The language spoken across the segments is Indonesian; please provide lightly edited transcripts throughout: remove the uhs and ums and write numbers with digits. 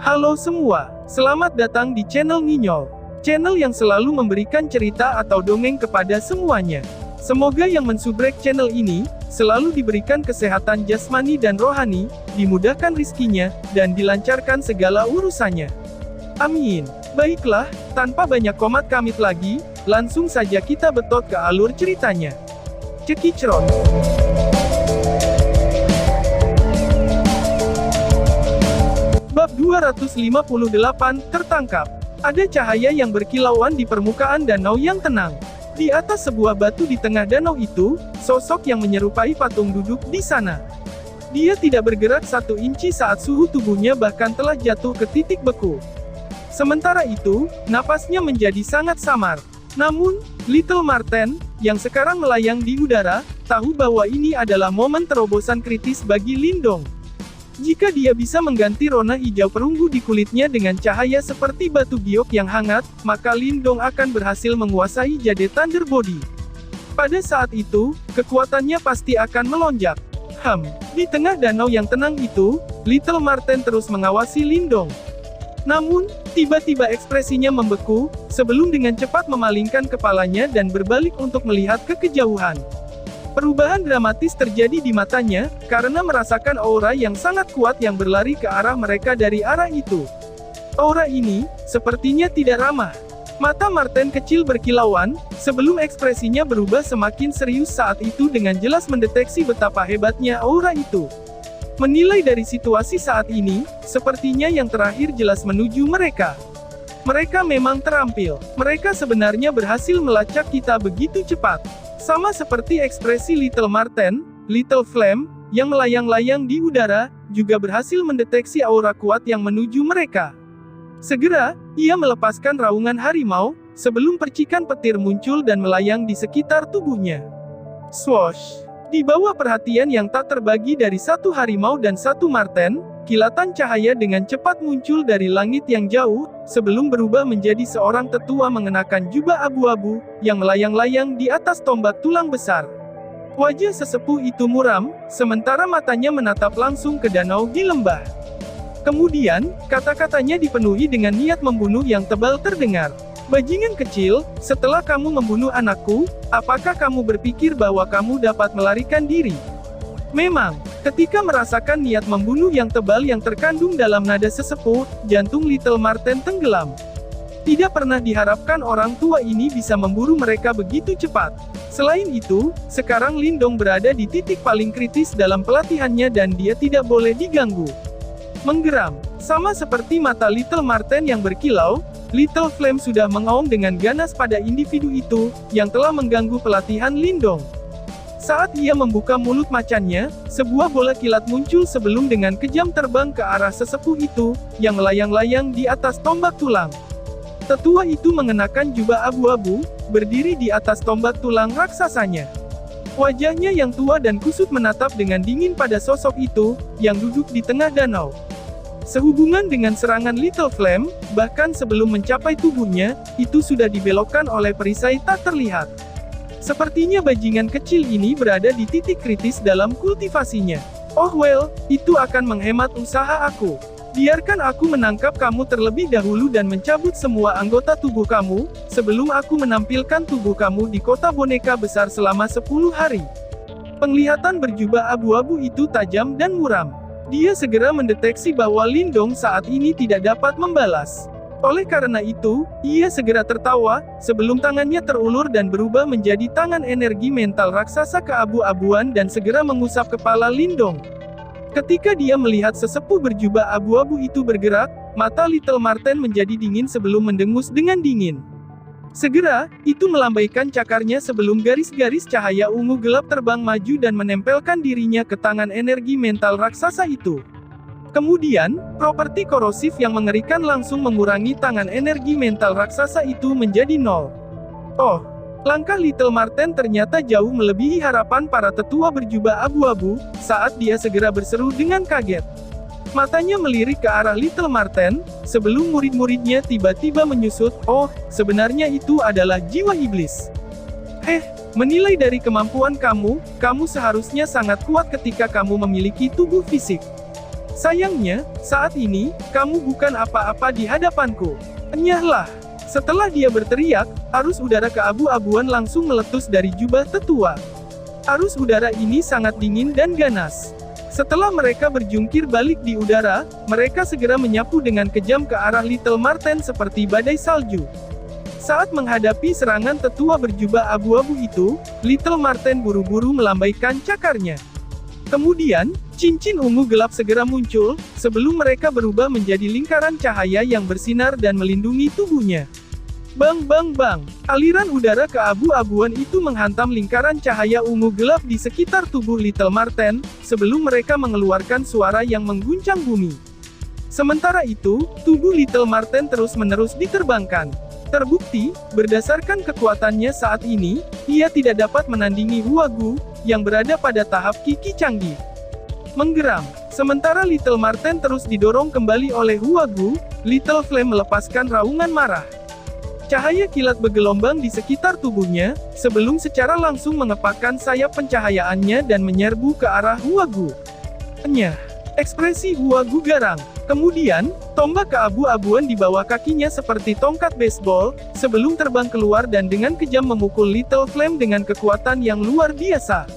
Halo semua, selamat datang di channel Nginyol. Channel yang selalu memberikan cerita atau dongeng kepada semuanya. Semoga yang mensubrek channel ini, selalu diberikan kesehatan jasmani dan rohani, dimudahkan rizkinya, dan dilancarkan segala urusannya. Amin. Baiklah, tanpa banyak komat kamit lagi, langsung saja kita betot ke alur ceritanya. Cekicron. Bab 258, tertangkap. Ada cahaya yang berkilauan di permukaan danau yang tenang. Di atas sebuah batu di tengah danau itu, sosok yang menyerupai patung duduk di sana. Dia tidak bergerak 1 inci saat suhu tubuhnya bahkan telah jatuh ke titik beku. Sementara itu, napasnya menjadi sangat samar. Namun, Little Marten, yang sekarang melayang di udara, tahu bahwa ini adalah momen terobosan kritis bagi Lindong. Jika dia bisa mengganti rona hijau perunggu di kulitnya dengan cahaya seperti batu giok yang hangat, maka Lindong akan berhasil menguasai Jade Thunder Body. Pada saat itu, kekuatannya pasti akan melonjak. Di tengah danau yang tenang itu, Little Marten terus mengawasi Lindong. Namun, tiba-tiba ekspresinya membeku, sebelum dengan cepat memalingkan kepalanya dan berbalik untuk melihat ke kejauhan. Perubahan dramatis terjadi di matanya, karena merasakan aura yang sangat kuat yang berlari ke arah mereka dari arah itu. Aura ini, sepertinya tidak ramah. Mata Marten kecil berkilauan, sebelum ekspresinya berubah semakin serius saat itu dengan jelas mendeteksi betapa hebatnya aura itu. Menilai dari situasi saat ini, sepertinya yang terakhir jelas menuju mereka. Mereka memang terampil. Mereka sebenarnya berhasil melacak kita begitu cepat. Sama seperti ekspresi Little Marten, Little Flame, yang melayang-layang di udara, juga berhasil mendeteksi aura kuat yang menuju mereka. Segera, ia melepaskan raungan harimau, sebelum percikan petir muncul dan melayang di sekitar tubuhnya. Swoosh! Di bawah perhatian yang tak terbagi dari 1 harimau dan 1 marten, kilatan cahaya dengan cepat muncul dari langit yang jauh, sebelum berubah menjadi seorang tetua mengenakan jubah abu-abu, yang melayang-layang di atas tombak tulang besar. Wajah sesepuh itu muram, sementara matanya menatap langsung ke danau di lembah. Kemudian, kata-katanya dipenuhi dengan niat membunuh yang tebal terdengar. Bajingan kecil, setelah kamu membunuh anakku, apakah kamu berpikir bahwa kamu dapat melarikan diri? Memang, ketika merasakan niat membunuh yang tebal yang terkandung dalam nada sesepuh, jantung Little Marten tenggelam. Tidak pernah diharapkan orang tua ini bisa memburu mereka begitu cepat. Selain itu, sekarang Lindong berada di titik paling kritis dalam pelatihannya dan dia tidak boleh diganggu. Menggeram, sama seperti mata Little Marten yang berkilau, Little Flame sudah mengaum dengan ganas pada individu itu, yang telah mengganggu pelatihan Lindong. Saat ia membuka mulut macannya, sebuah bola kilat muncul sebelum dengan kejam terbang ke arah sesepuh itu, yang melayang-layang di atas tombak tulang. Tetua itu mengenakan jubah abu-abu, berdiri di atas tombak tulang raksasanya. Wajahnya yang tua dan kusut menatap dengan dingin pada sosok itu, yang duduk di tengah danau. Sehubungan dengan serangan Little Flame, bahkan sebelum mencapai tubuhnya, itu sudah dibelokkan oleh perisai tak terlihat. Sepertinya bajingan kecil ini berada di titik kritis dalam kultivasinya. Oh well, itu akan menghemat usaha aku. Biarkan aku menangkap kamu terlebih dahulu dan mencabut semua anggota tubuh kamu, sebelum aku menampilkan tubuh kamu di kota boneka besar selama 10 hari. Penglihatan berjubah abu-abu itu tajam dan muram. Dia segera mendeteksi bahwa Lindong saat ini tidak dapat membalas. Oleh karena itu, ia segera tertawa, sebelum tangannya terulur dan berubah menjadi tangan energi mental raksasa keabu-abuan dan segera mengusap kepala Lindong. Ketika dia melihat sesepuh berjubah abu-abu itu bergerak, mata Little Marten menjadi dingin sebelum mendengus dengan dingin. Segera, itu melambaikan cakarnya sebelum garis-garis cahaya ungu gelap terbang maju dan menempelkan dirinya ke tangan energi mental raksasa itu. Kemudian, properti korosif yang mengerikan langsung mengurangi tangan energi mental raksasa itu menjadi 0. Oh, langkah Little Marten ternyata jauh melebihi harapan para tetua berjubah abu-abu, saat dia segera berseru dengan kaget. Matanya melirik ke arah Little Marten, sebelum murid-muridnya tiba-tiba menyusut, oh, sebenarnya itu adalah jiwa iblis. Menilai dari kemampuan kamu, kamu seharusnya sangat kuat ketika kamu memiliki tubuh fisik. Sayangnya, saat ini, kamu bukan apa-apa di hadapanku. Enyahlah. Setelah dia berteriak, arus udara keabu-abuan langsung meletus dari jubah tetua. Arus udara ini sangat dingin dan ganas. Setelah mereka berjungkir balik di udara, mereka segera menyapu dengan kejam ke arah Little Marten seperti badai salju. Saat menghadapi serangan tetua berjubah abu-abu itu, Little Marten buru-buru melambaikan cakarnya. Kemudian, cincin ungu gelap segera muncul, sebelum mereka berubah menjadi lingkaran cahaya yang bersinar dan melindungi tubuhnya. Bang bang bang, aliran udara keabu-abuan itu menghantam lingkaran cahaya ungu gelap di sekitar tubuh Little Marten, sebelum mereka mengeluarkan suara yang mengguncang bumi. Sementara itu, tubuh Little Marten terus-menerus diterbangkan. Terbukti, berdasarkan kekuatannya saat ini, ia tidak dapat menandingi Huagu, yang berada pada tahap Qi canggih. Menggeram. Sementara Little Marten terus didorong kembali oleh Huagu, Little Flame melepaskan raungan marah. Cahaya kilat bergelombang di sekitar tubuhnya, sebelum secara langsung mengepakkan sayap pencahayaannya dan menyerbu ke arah Huagu. Enyah. Ekspresi Huagu garang. Kemudian, tombak keabu-abuan di bawah kakinya seperti tongkat baseball, sebelum terbang keluar dan dengan kejam memukul Little Flame dengan kekuatan yang luar biasa.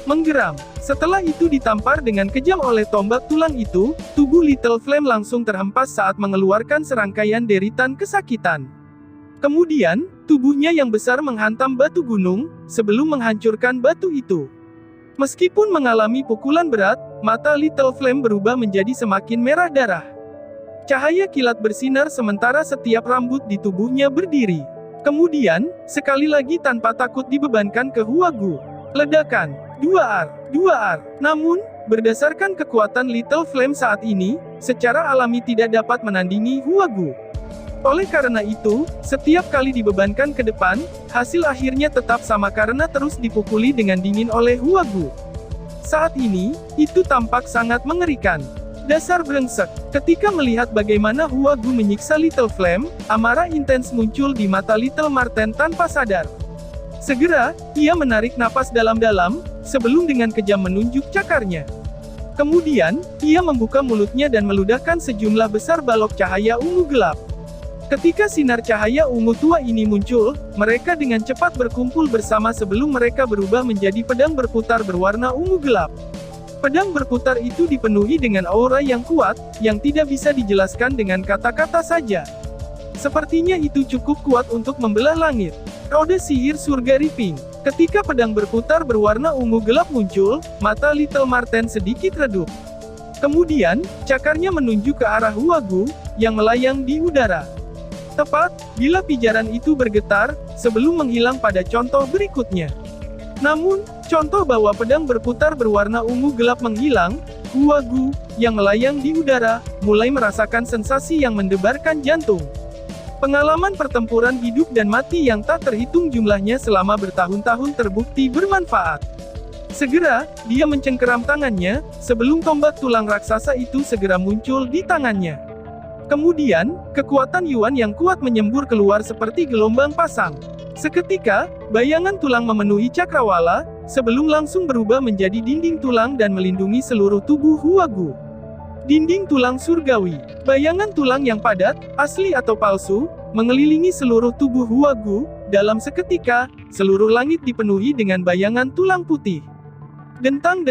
Menggeram. Setelah itu ditampar dengan kejam oleh tombak tulang itu, tubuh Little Flame langsung terhempas saat mengeluarkan serangkaian deritan kesakitan. Kemudian, tubuhnya yang besar menghantam batu gunung, sebelum menghancurkan batu itu. Meskipun mengalami pukulan berat, mata Little Flame berubah menjadi semakin merah darah. Cahaya kilat bersinar sementara setiap rambut di tubuhnya berdiri. Kemudian, sekali lagi tanpa takut dibebankan ke Huagu. Ledakan. 2R. Namun, berdasarkan kekuatan Little Flame saat ini, secara alami tidak dapat menandingi Huagu. Oleh karena itu, setiap kali dibebankan ke depan, hasil akhirnya tetap sama karena terus dipukuli dengan dingin oleh Huagu. Saat ini, itu tampak sangat mengerikan. Dasar brengsek. Ketika melihat bagaimana Huagu menyiksa Little Flame, amarah intens muncul di mata Little Marten tanpa sadar. Segera, ia menarik napas dalam-dalam, sebelum dengan kejam menunjuk cakarnya. Kemudian, ia membuka mulutnya dan meludahkan sejumlah besar balok cahaya ungu gelap. Ketika sinar cahaya ungu tua ini muncul, mereka dengan cepat berkumpul bersama sebelum mereka berubah menjadi pedang berputar berwarna ungu gelap. Pedang berputar itu dipenuhi dengan aura yang kuat, yang tidak bisa dijelaskan dengan kata-kata saja. Sepertinya itu cukup kuat untuk membelah langit. Rode sihir surga Riping. Ketika pedang berputar berwarna ungu gelap muncul, mata Little Marten sedikit redup. Kemudian, cakarnya menunjuk ke arah Huagu, yang melayang di udara. Tepat, bila pijaran itu bergetar, sebelum menghilang pada contoh berikutnya. Namun, contoh bahwa pedang berputar berwarna ungu gelap menghilang, Huagu, yang melayang di udara, mulai merasakan sensasi yang mendebarkan jantung. Pengalaman pertempuran hidup dan mati yang tak terhitung jumlahnya selama bertahun-tahun terbukti bermanfaat. Segera, dia mencengkeram tangannya, sebelum tombak tulang raksasa itu segera muncul di tangannya. Kemudian, kekuatan Yuan yang kuat menyembur keluar seperti gelombang pasang. Seketika, bayangan tulang memenuhi cakrawala, sebelum langsung berubah menjadi dinding tulang dan melindungi seluruh tubuh Huagu. Dinding tulang surgawi. Bayangan tulang yang padat, asli atau palsu, mengelilingi seluruh tubuh Huagu. Dalam seketika, seluruh langit dipenuhi dengan bayangan tulang putih. Dentang.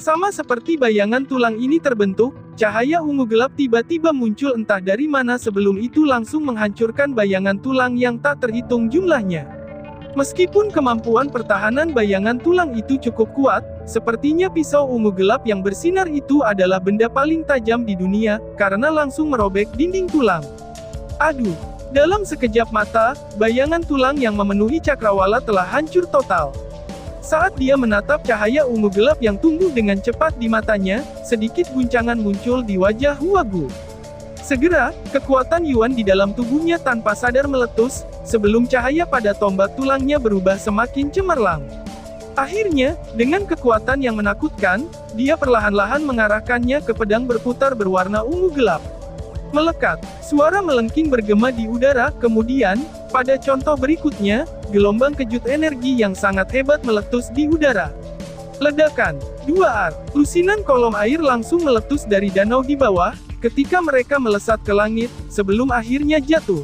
Sama seperti bayangan tulang ini terbentuk, cahaya ungu gelap tiba-tiba muncul entah dari mana sebelum itu langsung menghancurkan bayangan tulang yang tak terhitung jumlahnya. Meskipun kemampuan pertahanan bayangan tulang itu cukup kuat, sepertinya pisau ungu gelap yang bersinar itu adalah benda paling tajam di dunia, karena langsung merobek dinding tulang. Aduh! Dalam sekejap mata, bayangan tulang yang memenuhi cakrawala telah hancur total. Saat dia menatap cahaya ungu gelap yang tumbuh dengan cepat di matanya, sedikit guncangan muncul di wajah Huagu. Segera, kekuatan Yuan di dalam tubuhnya tanpa sadar meletus, sebelum cahaya pada tombak tulangnya berubah semakin cemerlang. Akhirnya, dengan kekuatan yang menakutkan, dia perlahan-lahan mengarahkannya ke pedang berputar berwarna ungu gelap. Melekat, suara melengking bergema di udara, kemudian, pada contoh berikutnya, gelombang kejut energi yang sangat hebat meletus di udara. Ledakan. 2R. Lusinan kolom air langsung meletus dari danau di bawah, ketika mereka melesat ke langit, sebelum akhirnya jatuh.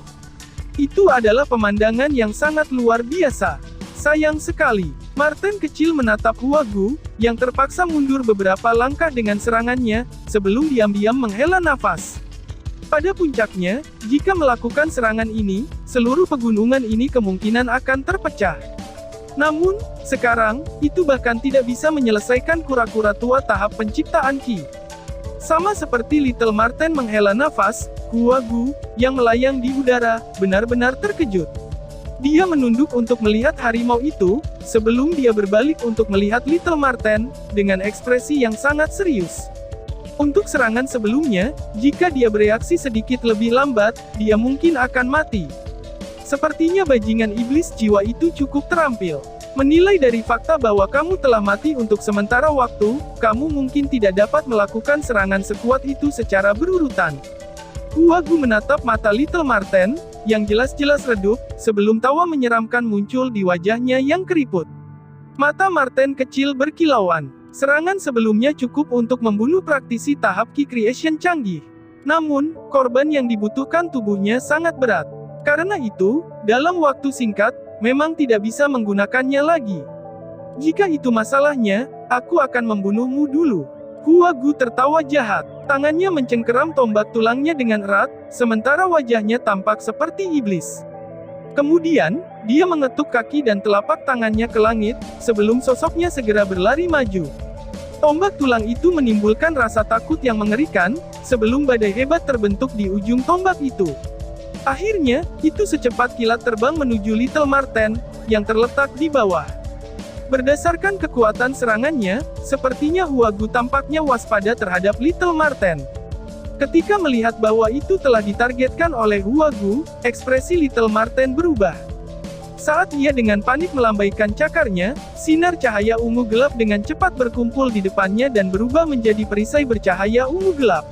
Itu adalah pemandangan yang sangat luar biasa. Sayang sekali, Marten kecil menatap Huagu, yang terpaksa mundur beberapa langkah dengan serangannya, sebelum diam-diam menghela nafas. Pada puncaknya, jika melakukan serangan ini, seluruh pegunungan ini kemungkinan akan terpecah. Namun, sekarang, itu bahkan tidak bisa menyelesaikan kura-kura tua tahap penciptaan Qi. Sama seperti Little Marten menghela nafas, Huagu, yang melayang di udara, benar-benar terkejut. Dia menunduk untuk melihat harimau itu, sebelum dia berbalik untuk melihat Little Marten, dengan ekspresi yang sangat serius. Untuk serangan sebelumnya, jika dia bereaksi sedikit lebih lambat, dia mungkin akan mati. Sepertinya bajingan iblis jiwa itu cukup terampil. Menilai dari fakta bahwa kamu telah mati untuk sementara waktu, kamu mungkin tidak dapat melakukan serangan sekuat itu secara berurutan. Huagu menatap mata Little Marten, yang jelas-jelas redup, sebelum tawa menyeramkan muncul di wajahnya yang keriput. Mata Marten kecil berkilauan. Serangan sebelumnya cukup untuk membunuh praktisi tahap Qi Creation canggih. Namun, korban yang dibutuhkan tubuhnya sangat berat. Karena itu, dalam waktu singkat, memang tidak bisa menggunakannya lagi. Jika itu masalahnya, aku akan membunuhmu dulu. Huagu tertawa jahat. Tangannya mencengkeram tombak tulangnya dengan erat, sementara wajahnya tampak seperti iblis. Kemudian, dia mengetuk kaki dan telapak tangannya ke langit, sebelum sosoknya segera berlari maju. Tombak tulang itu menimbulkan rasa takut yang mengerikan, sebelum badai hebat terbentuk di ujung tombak itu. Akhirnya, itu secepat kilat terbang menuju Little Marten, yang terletak di bawah. Berdasarkan kekuatan serangannya, sepertinya Huagu tampaknya waspada terhadap Little Marten. Ketika melihat bahwa itu telah ditargetkan oleh Huagu, ekspresi Little Marten berubah. Saat ia dengan panik melambaikan cakarnya, sinar cahaya ungu gelap dengan cepat berkumpul di depannya dan berubah menjadi perisai bercahaya ungu gelap.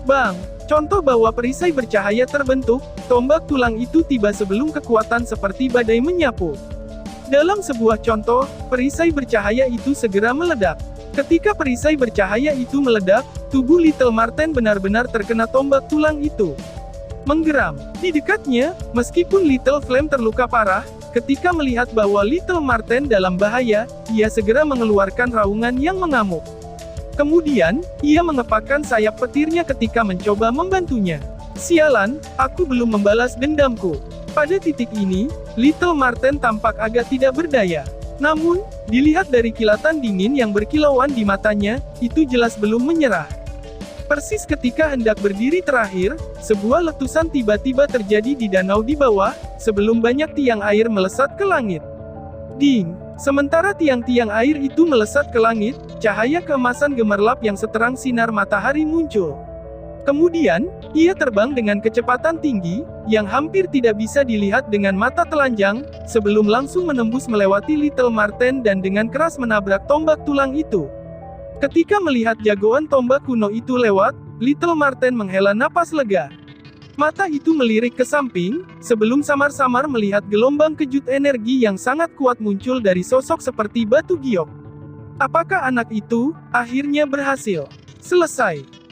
Bang! Contoh bahwa perisai bercahaya terbentuk, tombak tulang itu tiba sebelum kekuatan seperti badai menyapu. Dalam sebuah contoh, perisai bercahaya itu segera meledak. Ketika perisai bercahaya itu meledak, tubuh Little Marten benar-benar terkena tombak tulang itu. Menggeram. Di dekatnya, meskipun Little Flame terluka parah, ketika melihat bahwa Little Marten dalam bahaya, ia segera mengeluarkan raungan yang mengamuk. Kemudian, ia mengepakkan sayap petirnya ketika mencoba membantunya. Sialan, aku belum membalas dendamku. Pada titik ini, Little Marten tampak agak tidak berdaya. Namun, dilihat dari kilatan dingin yang berkilauan di matanya, itu jelas belum menyerah. Persis ketika hendak berdiri terakhir, sebuah letusan tiba-tiba terjadi di danau di bawah, sebelum banyak tiang air melesat ke langit. Ding! Sementara tiang-tiang air itu melesat ke langit, cahaya keemasan gemerlap yang seterang sinar matahari muncul. Kemudian, ia terbang dengan kecepatan tinggi, yang hampir tidak bisa dilihat dengan mata telanjang, sebelum langsung menembus melewati Little Marten dan dengan keras menabrak tombak tulang itu. Ketika melihat jagoan tombak kuno itu lewat, Little Marten menghela napas lega. Mata itu melirik ke samping, sebelum samar-samar melihat gelombang kejut energi yang sangat kuat muncul dari sosok seperti batu giok. Apakah anak itu, akhirnya berhasil? Selesai.